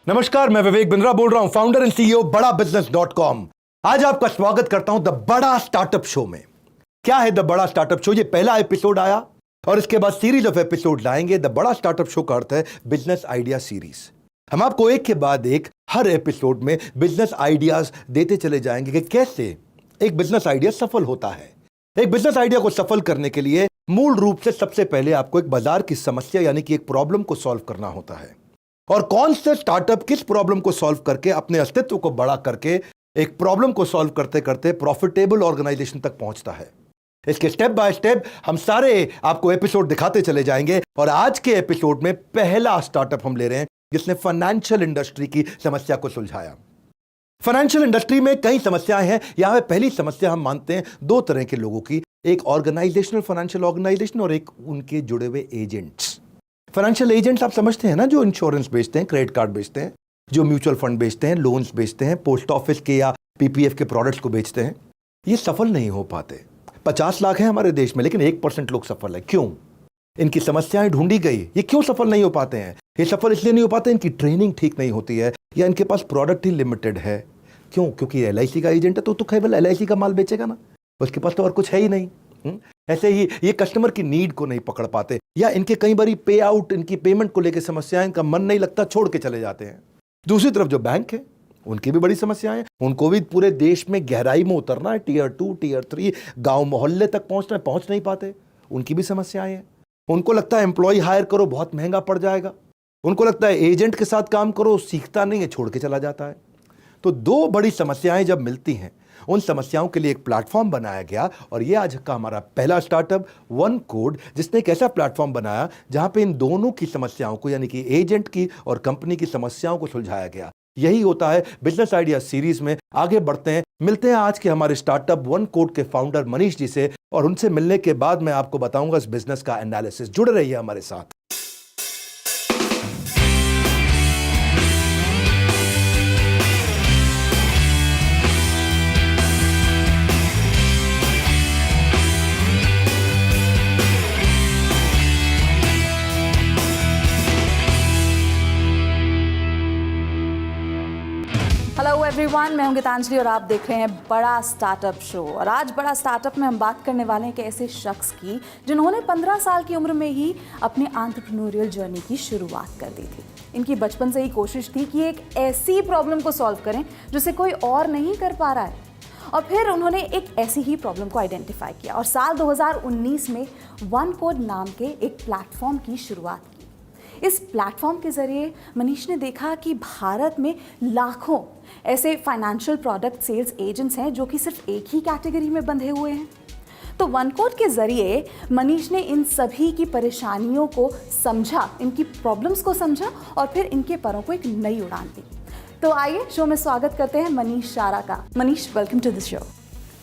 नमस्कार, मैं विवेक बिंद्रा बोल रहा हूं, फाउंडर एंड सीईओ बड़ा बिजनेस .com। आज आपका स्वागत करता हूं द बड़ा स्टार्टअप शो में। क्या है द बड़ा स्टार्टअप शो? ये पहला एपिसोड आया और इसके बाद सीरीज ऑफ एपिसोड लाएंगे। द बड़ा स्टार्टअप शो का अर्थ है बिजनेस आइडिया सीरीज। हम आपको एक के बाद एक हर एपिसोड में बिजनेस आइडियाज देते चले जाएंगे कि कैसे एक बिजनेस आइडिया सफल होता है। एक बिजनेस आइडिया को सफल करने के लिए मूल रूप से सबसे पहले आपको एक बाजार की समस्या यानी कि एक प्रॉब्लम को सॉल्व करना होता है। और कौन से स्टार्टअप किस प्रॉब्लम को सॉल्व करके अपने अस्तित्व को बड़ा करके एक प्रॉब्लम को सॉल्व करते करते प्रॉफिटेबल ऑर्गेनाइजेशन तक पहुंचता है। इसके स्टेप बाय स्टेप हम सारे आपको एपिसोड दिखाते चले जाएंगे। और आज के एपिसोड में पहला स्टार्टअप हम ले रहे हैं जिसने फाइनेंशियल इंडस्ट्री की समस्या को सुलझाया। फाइनेंशियल इंडस्ट्री में कई समस्याएं हैं। यहां पे पहली समस्या हम मानते हैं दो तरह के लोगों की, एक ऑर्गेनाइजेशनल फाइनेंशियल ऑर्गेनाइजेशन और एक उनके जुड़े हुए एजेंट्स। फाइनेंशियल एजेंट्स आप समझते हैं ना, जो इंश्योरेंस बेचते हैं, क्रेडिट कार्ड बेचते हैं, जो म्यूचुअल फंड बेचते हैं, लोन्स बेचते हैं, पोस्ट ऑफिस के या पीपीएफ के प्रोडक्ट्स को बेचते हैं। ये सफल नहीं हो पाते। 50 लाख हैं हमारे देश में, लेकिन 1% लोग सफल है। क्यों? इनकी समस्याएं ढूंढी गई, ये क्यों सफल नहीं हो पाते हैं? ये सफल इसलिए नहीं हो पाते, इनकी ट्रेनिंग ठीक नहीं होती है या इनके पास प्रोडक्ट ही लिमिटेड है। क्यों? क्योंकि LIC का एजेंट है तो केवल LIC का माल बेचेगा ना, उसके पास तो और कुछ है ही नहीं। ऐसे ही ये कस्टमर की नीड को नहीं पकड़ पाते, या इनके कई बारी पे आउट, इनकी पेमेंट को लेकर समस्याएं, इनका मन नहीं लगता, छोड़ के चले जाते हैं। दूसरी तरफ जो बैंक है उनकी भी बड़ी समस्याएं, उनको भी पूरे देश में गहराई में उतरना है, Tier 2 Tier 3 गांव मोहल्ले तक पहुंचना है, पहुंच नहीं पाते, उनकी भी समस्याएं हैं। उनको लगता है एम्प्लॉय हायर करो बहुत महंगा पड़ जाएगा, उनको लगता है एजेंट के साथ काम करो, सीखता नहीं है, छोड़ के चला जाता है। तो दो बड़ी समस्याएं जब मिलती हैं, उन समस्याओं के लिए एक प्लेटफॉर्म बनाया गया। और ये आज का हमारा पहला स्टार्टअप OneCode, जिसने एक ऐसा प्लेटफॉर्म बनाया जहां पे इन दोनों की समस्याओं को यानी कि एजेंट की और कंपनी की समस्याओं को सुलझाया गया। यही होता है बिजनेस आइडिया सीरीज में। आगे बढ़ते हैं, मिलते हैं आज के हमारे स्टार्टअप OneCode के फाउंडर मनीष जी से, और उनसे मिलने के बाद मैं आपको बताऊंगा इस बिजनेस का एनालिसिस। जुड़े रहिए हमारे साथ। हेलो एवरीवन, मैं हूं गीतांजलि और आप देख रहे हैं बड़ा स्टार्टअप शो। और आज बड़ा स्टार्टअप में हम बात करने वाले हैं कि ऐसे शख्स की जिन्होंने 15 साल की उम्र में ही अपनी एंटरप्रेन्योरियल जर्नी की शुरुआत कर दी थी। इनकी बचपन से ही कोशिश थी कि एक ऐसी प्रॉब्लम को सॉल्व करें जिसे कोई और नहीं कर पा रहा है। और फिर उन्होंने एक ऐसी ही प्रॉब्लम को आइडेंटिफाई किया और साल 2019 में OneCode नाम के एक प्लेटफॉर्म की शुरुआत की। इस प्लेटफॉर्म के ज़रिए मनीष ने देखा कि भारत में लाखों ऐसे फाइनेंशियल प्रोडक्ट सेल्स एजेंट्स हैं जो कि सिर्फ एक ही कैटेगरी में बंधे हुए हैं। तो OneCode के ज़रिए मनीष ने इन सभी की परेशानियों को समझा, इनकी प्रॉब्लम्स को समझा और फिर इनके परों को एक नई उड़ान दी। तो आइए शो में स्वागत करते हैं मनीष शारा का। Manish, welcome to this show.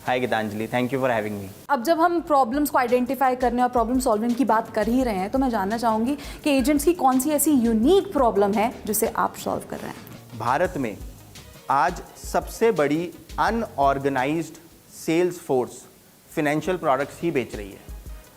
Hi Gitanjali, thank you for having me. अब जब हम प्रॉब्लम्स को आइडेंटिफाई करने और प्रॉब्लम सॉल्विंग की बात कर ही रहे हैं, तो मैं जानना चाहूँगी कि एजेंट्स की कौन सी ऐसी यूनिक प्रॉब्लम है जिसे आप सॉल्व कर रहे हैं। भारत में आज सबसे बड़ी unorganised sales force financial products ही बेच रही है।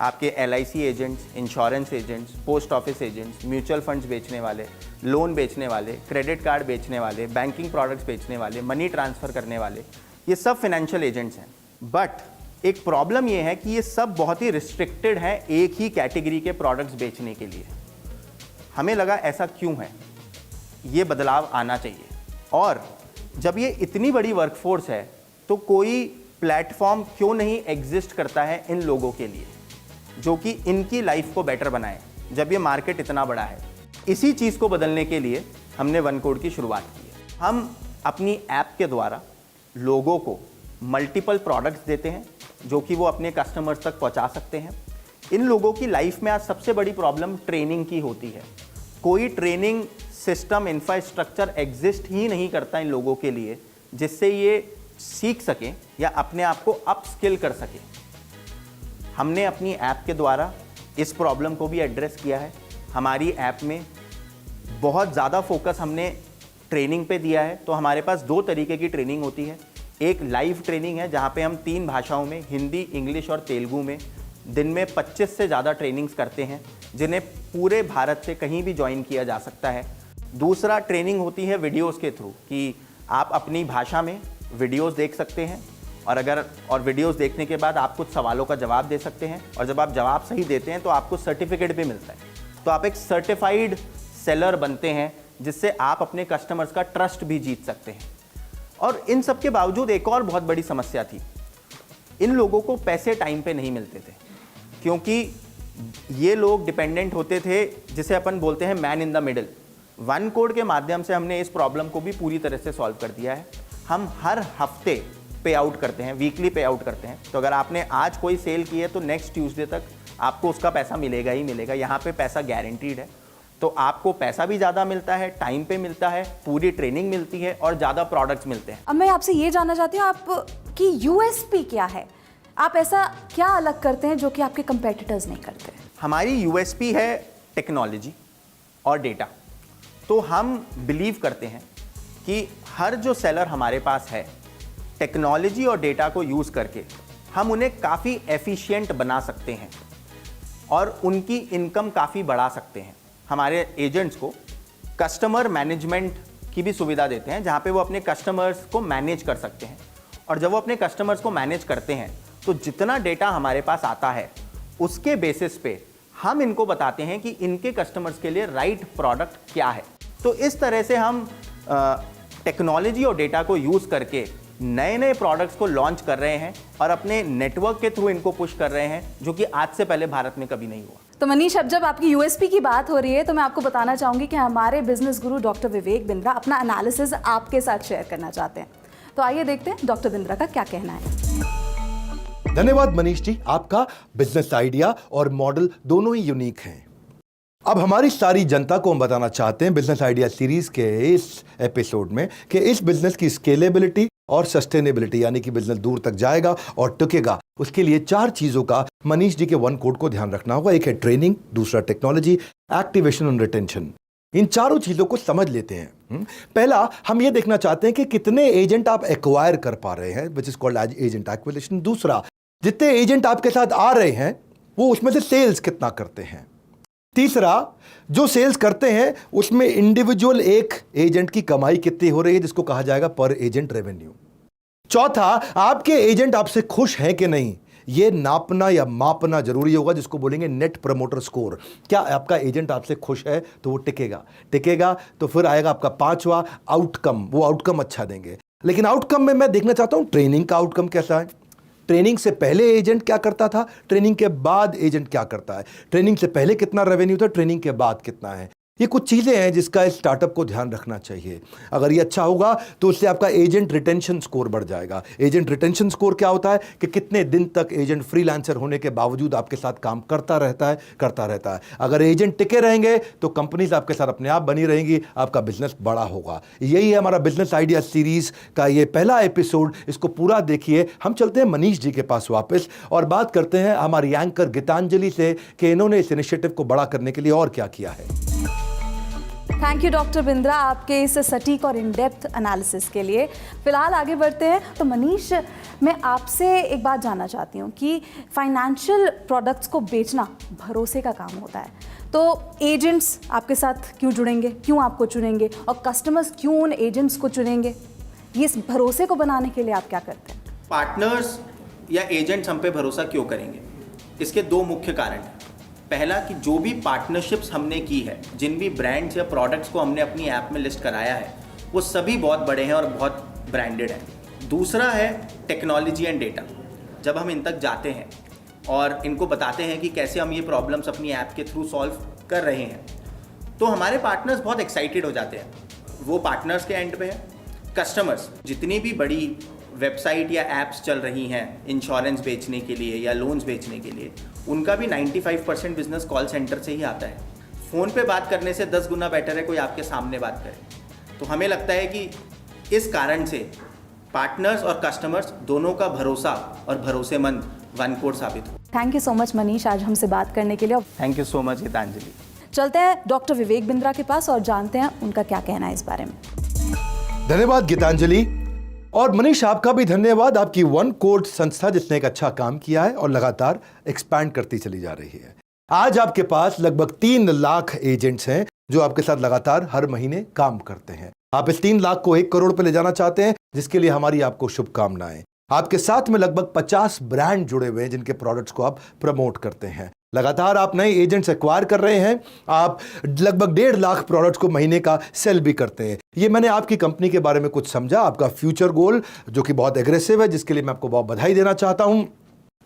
आपके LIC agents, insurance agents, post office agents, mutual funds बेचने वाले, लोन बेचने वाले, क्रेडिट कार्ड बेचने वाले, बैंकिंग प्रोडक्ट्स बेचने वाले, मनी ट्रांसफ़र करने वाले, ये सब फिनेंशियल एजेंट्स हैं। बट एक प्रॉब्लम ये है कि ये सब बहुत ही रिस्ट्रिक्टेड है एक ही कैटेगरी के प्रोडक्ट्स बेचने के लिए। हमें लगा ऐसा क्यों है, ये बदलाव आना चाहिए। और जब ये इतनी बड़ी वर्कफोर्स है तो कोई प्लेटफॉर्म क्यों नहीं एग्जिस्ट करता है इन लोगों के लिए जो कि इनकी लाइफ को बेटर बनाए, जब ये मार्केट इतना बड़ा है। इसी चीज़ को बदलने के लिए हमने OneCode की शुरुआत की है। हम अपनी ऐप के द्वारा लोगों को मल्टीपल प्रोडक्ट्स देते हैं जो कि वो अपने कस्टमर्स तक पहुंचा सकते हैं। इन लोगों की लाइफ में आज सबसे बड़ी प्रॉब्लम ट्रेनिंग की होती है। कोई ट्रेनिंग सिस्टम, इंफ्रास्ट्रक्चर एग्जिस्ट ही नहीं करता इन लोगों के लिए जिससे ये सीख सकें या अपने आप को अप स्किल कर सकें। हमने अपनी ऐप के द्वारा इस प्रॉब्लम को भी एड्रेस किया है। हमारी ऐप में बहुत ज़्यादा फोकस हमने ट्रेनिंग पे दिया है। तो हमारे पास दो तरीके की ट्रेनिंग होती है। एक लाइव ट्रेनिंग है जहाँ पे हम 3 भाषाओं में, हिंदी, इंग्लिश और तेलुगु में दिन में 25 से ज़्यादा ट्रेनिंग्स करते हैं जिन्हें पूरे भारत से कहीं भी ज्वाइन किया जा सकता है। दूसरा ट्रेनिंग होती है वीडियोस के थ्रू कि आप अपनी भाषा में वीडियोस देख सकते हैं और वीडियोस देखने के बाद आप कुछ सवालों का जवाब दे सकते हैं और जब आप जवाब सही देते हैं तो आपको सर्टिफिकेट भी मिलता है। तो आप एक सर्टिफाइड सेलर बनते हैं जिससे आप अपने कस्टमर्स का ट्रस्ट भी जीत सकते हैं। और इन सब के बावजूद एक और बहुत बड़ी समस्या थी, इन लोगों को पैसे टाइम पे नहीं मिलते थे क्योंकि ये लोग डिपेंडेंट होते थे, जिसे अपन बोलते हैं man in the middle. One code के माध्यम से हमने इस प्रॉब्लम को भी पूरी तरह से सॉल्व कर दिया है। हम हर हफ्ते पे आउट करते हैं, वीकली पे आउट करते हैं। तो अगर आपने आज कोई सेल की है तो नेक्स्ट ट्यूसडे तक आपको उसका पैसा मिलेगा ही मिलेगा। यहाँ पे पैसा गारंटीड है, तो आपको पैसा भी ज़्यादा मिलता है, टाइम पे मिलता है, पूरी ट्रेनिंग मिलती है और ज़्यादा प्रोडक्ट्स मिलते हैं। अब मैं आपसे ये जानना चाहती हूँ आपकी यूएसपी क्या है, आप ऐसा क्या अलग करते हैं जो कि आपके कंपेटिटर्स नहीं करते? हमारी यूएसपी है टेक्नोलॉजी और डेटा। तो हम बिलीव करते हैं कि हर जो सेलर हमारे पास है, टेक्नोलॉजी और डेटा को यूज़ करके हम उन्हें काफ़ी एफिशिएंट बना सकते हैं और उनकी इनकम काफ़ी बढ़ा सकते हैं। हमारे एजेंट्स को कस्टमर मैनेजमेंट की भी सुविधा देते हैं जहाँ पे वो अपने कस्टमर्स को मैनेज कर सकते हैं। और जब वो अपने कस्टमर्स को मैनेज करते हैं तो जितना डेटा हमारे पास आता है उसके बेसिस पे हम इनको बताते हैं कि इनके कस्टमर्स के लिए राइट प्रोडक्ट क्या है। तो इस तरह से हम टेक्नोलॉजी और डेटा को यूज़ करके नए नए प्रोडक्ट्स को लॉन्च कर रहे हैं और अपने नेटवर्क के थ्रू इनको पुश कर रहे हैं, जो कि आज से पहले भारत में कभी नहीं हुआ। तो मनीष, अब जब आपकी यूएसपी की बात हो रही है तो मैं आपको बताना चाहूंगी कि हमारे बिजनेस गुरु डॉक्टर विवेक बिंद्रा अपना एनालिसिस आपके साथ शेयर करना चाहते हैं। तो आइए देखते हैं डॉक्टर बिंद्रा का क्या कहना है। धन्यवाद मनीष जी, आपका बिजनेस आइडिया और मॉडल दोनों ही यूनिक हैं। अब हमारी सारी जनता को हम बताना चाहते हैं बिजनेस आइडिया सीरीज के इस एपिसोड में कि इस बिजनेस की स्केलेबिलिटी और सस्टेनेबिलिटी, यानी कि बिजनेस दूर तक जाएगा और टिकेगा, उसके लिए 4 चीजों का मनीष जी के वन कोड को ध्यान रखना होगा। एक है ट्रेनिंग, दूसरा टेक्नोलॉजी, एक्टिवेशन और रिटेंशन। इन चारों चीजों को समझ लेते हैं। पहला, हम ये देखना चाहते हैं कि कितने एजेंट आप एक्वायर कर पा रहे हैं, which is called agent acquisition. दूसरा, जितने एजेंट आपके साथ आ रहे हैं वो उसमें से सेल्स कितना करते हैं। तीसरा, जो सेल्स करते हैं उसमें इंडिविजुअल एक एजेंट की कमाई कितनी हो रही है, जिसको कहा जाएगा पर एजेंट रेवेन्यू। चौथा, आपके एजेंट आपसे खुश हैं कि नहीं, ये नापना या मापना जरूरी होगा, जिसको बोलेंगे नेट प्रमोटर स्कोर। क्या आपका एजेंट आपसे खुश है तो वो टिकेगा। तो फिर आएगा आपका 5वां, आउटकम। वो आउटकम अच्छा देंगे, लेकिन आउटकम में मैं देखना चाहता हूं ट्रेनिंग का आउटकम कैसा है। ट्रेनिंग से पहले एजेंट क्या करता था, ट्रेनिंग के बाद एजेंट क्या करता है, ट्रेनिंग से पहले कितना रेवेन्यू था, ट्रेनिंग के बाद कितना है। ये कुछ चीज़ें हैं जिसका इस स्टार्टअप को ध्यान रखना चाहिए। अगर ये अच्छा होगा तो उससे आपका एजेंट रिटेंशन स्कोर बढ़ जाएगा। एजेंट रिटेंशन स्कोर क्या होता है कि कितने दिन तक एजेंट फ्रीलांसर होने के बावजूद आपके साथ काम करता रहता है। अगर एजेंट टिके रहेंगे तो कंपनीज आपके साथ अपने आप बनी रहेंगी, आपका बिजनेस बड़ा होगा। यही है हमारा बिजनेस आइडिया सीरीज का ये पहला एपिसोड। इसको पूरा देखिए। हम चलते हैं मनीष जी के पास वापस और बात करते हैं हमारी एंकर गीतांजलि से कि इन्होंने इस इनिशिएटिव को बड़ा करने के लिए और क्या किया है। थैंक यू डॉक्टर बिंद्रा आपके इस सटीक और इन डेप्थ एनालिसिस के लिए। फिलहाल आगे बढ़ते हैं। तो मनीष, मैं आपसे एक बात जानना चाहती हूँ कि फाइनेंशियल प्रोडक्ट्स को बेचना भरोसे का काम होता है। तो एजेंट्स आपके साथ क्यों जुड़ेंगे, क्यों आपको चुनेंगे, और कस्टमर्स क्यों उन एजेंट्स को चुनेंगे? ये इस भरोसे को बनाने के लिए आप क्या करते हैं? पार्टनर्स या एजेंट्स हम पे भरोसा क्यों करेंगे, इसके 2 मुख्य कारण हैं। पहला कि जो भी पार्टनरशिप्स हमने की है, जिन भी ब्रांड्स या प्रोडक्ट्स को हमने अपनी ऐप में लिस्ट कराया है, वो सभी बहुत बड़े हैं और बहुत ब्रांडेड हैं। दूसरा है टेक्नोलॉजी एंड डेटा। जब हम इन तक जाते हैं और इनको बताते हैं कि कैसे हम ये प्रॉब्लम्स अपनी ऐप के थ्रू सॉल्व कर रहे हैं, तो हमारे पार्टनर्स बहुत एक्साइटेड हो जाते हैं। वो पार्टनर्स के एंड पे है। कस्टमर्स, जितनी भी बड़ी वेबसाइट या एप्स चल रही हैं इंश्योरेंस बेचने के लिए या लोन्स बेचने के लिए, उनका भी 95% बिजनेस कॉल सेंटर से ही आता है। फ़ोन पे बात करने से 10 गुना बेटर है कोई आपके सामने बात करे। तो हमें लगता है कि इस कारण से पार्टनर्स और कस्टमर्स दोनों का भरोसा और भरोसेमंद वन कोड साबित हो। Thank you so much Manish आज हमसे बात करने के लिए। Thank you so much Gitanjali. चलते हैं डॉक्टर विवेक बिंद्रा के पास और जानते हैं उनका क्या कहना है इस बारे में। धन्यवाद गीतांजलि। और मनीष, आपका भी धन्यवाद। आपकी वन कोड संस्था जिसने एक अच्छा काम किया है और लगातार एक्सपैंड करती चली जा रही है। आज आपके पास लगभग 3 लाख एजेंट्स हैं जो आपके साथ लगातार हर महीने काम करते हैं। आप इस 3 लाख को 1 करोड़ पे ले जाना चाहते हैं, जिसके लिए हमारी आपको शुभकामनाएं। आपके साथ में लगभग 50 ब्रांड जुड़े हुए हैं जिनके प्रोडक्ट्स को आप प्रमोट करते हैं। लगातार आप नए एजेंट्स एक्वायर कर रहे हैं। आप लगभग 1.5 लाख प्रोडक्ट्स को महीने का सेल भी करते हैं। ये मैंने आपकी कंपनी के बारे में कुछ समझा, आपका फ्यूचर गोल जो कि बहुत एग्रेसिव है, जिसके लिए मैं आपको बहुत बधाई देना चाहता हूं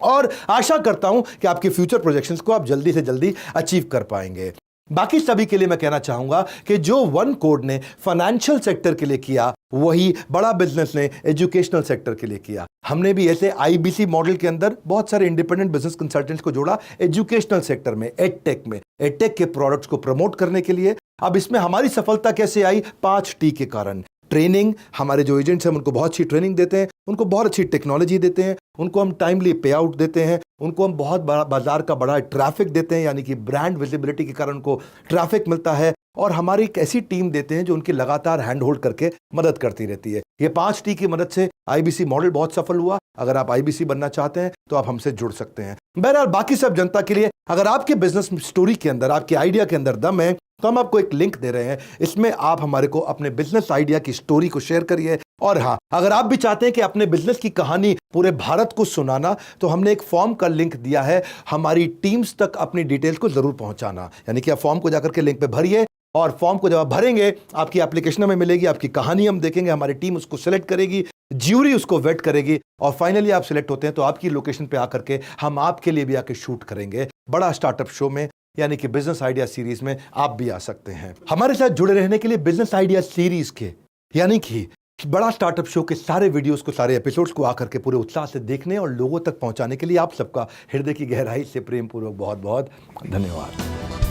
और आशा करता हूं कि आपके फ्यूचर प्रोजेक्शंस को आप जल्दी से जल्दी अचीव कर पाएंगे। बाकी सभी के लिए मैं कहना चाहूंगा कि जो वन कोड ने फाइनेंशियल सेक्टर के लिए किया, वही बड़ा बिजनेस ने एजुकेशनल सेक्टर के लिए किया। हमने भी ऐसे आईबीसी मॉडल के अंदर बहुत सारे इंडिपेंडेंट बिजनेस कंसल्टेंट्स को जोड़ा एजुकेशनल सेक्टर में, एडटेक के प्रोडक्ट्स को प्रमोट करने के लिए। अब इसमें हमारी सफलता कैसे आई? 5 टी के कारण। ट्रेनिंग, हमारे जो एजेंट्स हैं उनको बहुत अच्छी ट्रेनिंग देते हैं, उनको बहुत अच्छी टेक्नोलॉजी देते हैं, उनको हम टाइमली पे आउट देते हैं, उनको हम बहुत बड़ा बाजार का बड़ा ट्रैफिक देते हैं, यानी कि ब्रांड विजिबिलिटी के कारण उनको ट्रैफिक मिलता है, और हमारी एक ऐसी टीम देते हैं जो उनकी लगातार हैंड होल्ड करके मदद करती रहती है। ये 5 टी की मदद से आईबीसी मॉडल बहुत सफल हुआ। अगर आप आईबीसी बनना चाहते हैं तो आप हमसे जुड़ सकते हैं। बहरहाल बाकी सब जनता के लिए, अगर आपके बिजनेस स्टोरी के अंदर, आपके आइडिया के अंदर दम है, तो हम आपको एक लिंक दे रहे हैं। इसमें आप हमारे को अपने बिजनेस आइडिया की स्टोरी को शेयर करिए। और हाँ, अगर आप भी चाहते हैं कि अपने बिजनेस की कहानी पूरे भारत को सुनाना, तो हमने एक फॉर्म का लिंक दिया है। हमारी टीम्स तक अपनी डिटेल्स को जरूर पहुंचाना, यानी कि आप फॉर्म को जाकर के लिंक पे भरिए, और फॉर्म को जब आप भरेंगे आपकी एप्लीकेशन में मिलेगी, आपकी कहानी हम देखेंगे, हमारी टीम उसको सिलेक्ट करेगी, ज्यूरी उसको वेट करेगी, और फाइनली आप सिलेक्ट होते हैं तो आपकी लोकेशन पे आकर के हम आपके लिए भी आके शूट करेंगे बड़ा स्टार्टअप शो में, यानी कि बिजनेस आइडिया सीरीज में आप भी आ सकते हैं। हमारे साथ जुड़े रहने के लिए बिजनेस आइडिया सीरीज के, यानी कि बड़ा स्टार्टअप शो के सारे वीडियोस को, सारे एपिसोड्स को आकर के पूरे उत्साह से देखने और लोगों तक पहुंचाने के लिए आप सबका हृदय की गहराई से प्रेम पूर्वक बहुत बहुत धन्यवाद।